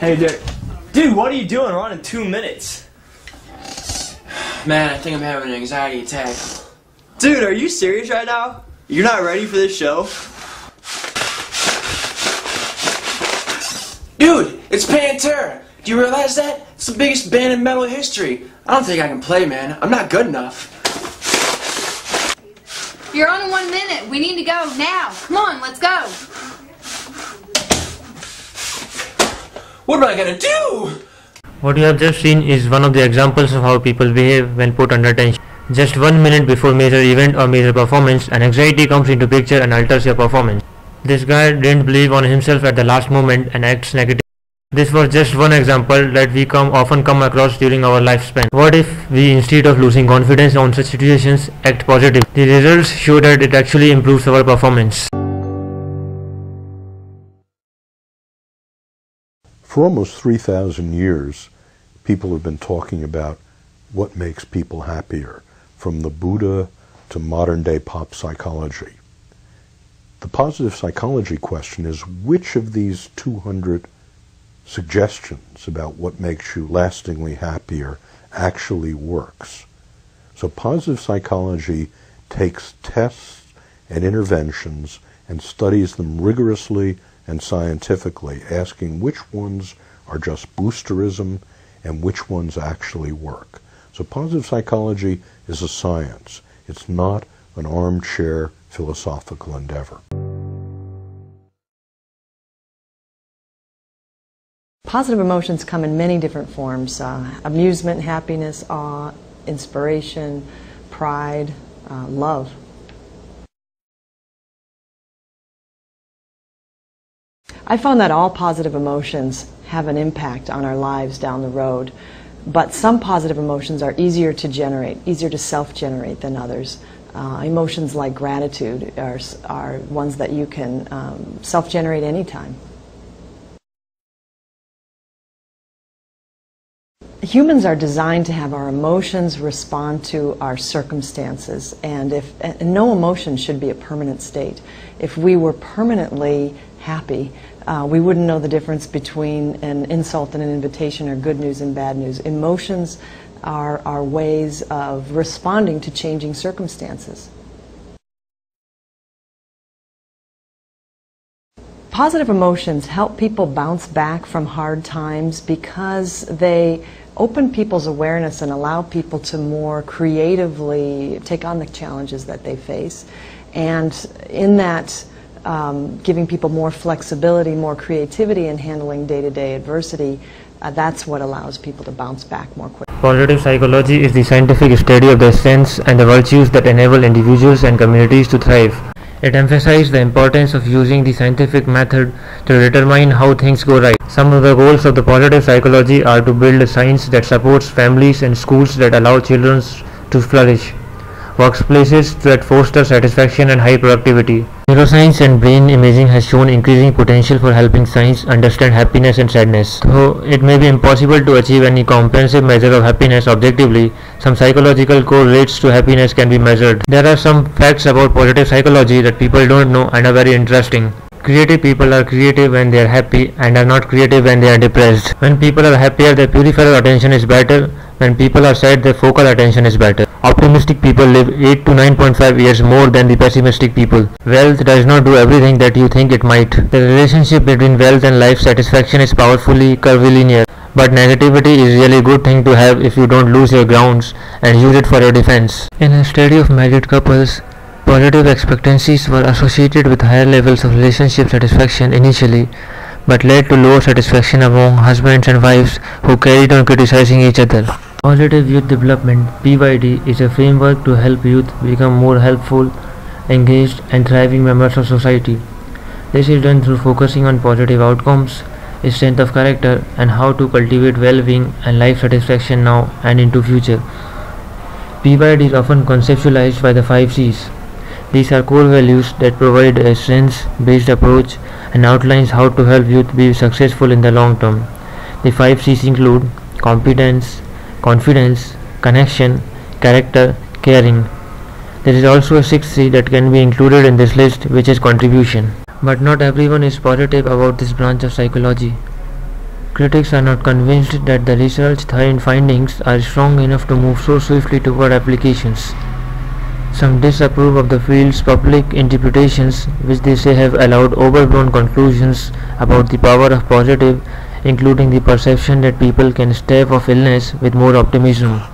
Hey, dude, what are you doing? We're on in 2 minutes. Man, I think I'm having an anxiety attack. Dude, are you serious right now? You're not ready for this show? Dude, it's Pantera. Do you realize that? It's the biggest band in metal history. I don't think I can play, man. I'm not good enough. You're on in 1 minute. We need to go now. Come on, let's go. What am I gonna do? What you have just seen is one of the examples of how people behave when put under tension. Just 1 minute before major event or major performance, an anxiety comes into picture and alters your performance. This guy didn't believe on himself at the last moment and acts negative. This was just one example that we often come across during our lifespan. What if we, instead of losing confidence on such situations, act positive? The results show that it actually improves our performance. For almost 3,000 years, people have been talking about what makes people happier, from the Buddha to modern-day pop psychology. The positive psychology question is, which of these 200 suggestions about what makes you lastingly happier actually works? So positive psychology takes tests and interventions and studies them rigorously and scientifically, asking which ones are just boosterism and which ones actually work. So positive psychology is a science. It's not an armchair philosophical endeavor. Positive emotions come in many different forms: amusement, happiness, awe, inspiration, pride, love. I found that all positive emotions have an impact on our lives down the road, but some positive emotions are easier to generate, easier to self-generate than others. Emotions like gratitude are ones that you can self-generate anytime. Humans are designed to have our emotions respond to our circumstances, and no emotion should be a permanent state. If we were permanently happy, we wouldn't know the difference between an insult and an invitation, or good news and bad news. Emotions are ways of responding to changing circumstances. Positive emotions help people bounce back from hard times because they open people's awareness and allow people to more creatively take on the challenges that they face. And in that, giving people more flexibility, more creativity in handling day-to-day adversity, that's what allows people to bounce back more quickly. Positive psychology is the scientific study of the strengths and the virtues that enable individuals and communities to thrive. It emphasizes the importance of using the scientific method to determine how things go right. Some of the goals of the positive psychology are to build a science that supports families and schools that allow children to flourish, workplaces that foster satisfaction and high productivity. Neuroscience and brain imaging has shown increasing potential for helping science understand happiness and sadness. Though it may be impossible to achieve any comprehensive measure of happiness objectively, some psychological correlates to happiness can be measured. There are some facts about positive psychology that people don't know and are very interesting. Creative people are creative when they are happy and are not creative when they are depressed. When people are happier, their peripheral attention is better. When people are sad, their focal attention is better. Optimistic people live 8 to 9.5 years more than the pessimistic people. Wealth does not do everything that you think it might. The relationship between wealth and life satisfaction is powerfully curvilinear. But negativity is really a good thing to have if you don't lose your grounds and use it for your defense. In a study of married couples, positive expectancies were associated with higher levels of relationship satisfaction initially, but led to lower satisfaction among husbands and wives who carried on criticizing each other. Positive Youth Development (PYD) is a framework to help youth become more helpful, engaged, and thriving members of society. This is done through focusing on positive outcomes, strength of character, and how to cultivate well-being and life satisfaction now and into future. PYD is often conceptualized by the 5 C's. These are core values that provide a strengths-based approach and outlines how to help youth be successful in the long term. The 5 C's include competence, confidence, connection, character, caring. There is also a 6th C that can be included in this list, which is contribution. But not everyone is positive about this branch of psychology. Critics are not convinced that the research findings are strong enough to move so swiftly toward applications. Some disapprove of the field's public interpretations, which they say have allowed overblown conclusions about the power of positive, including the perception that people can stave off illness with more optimism.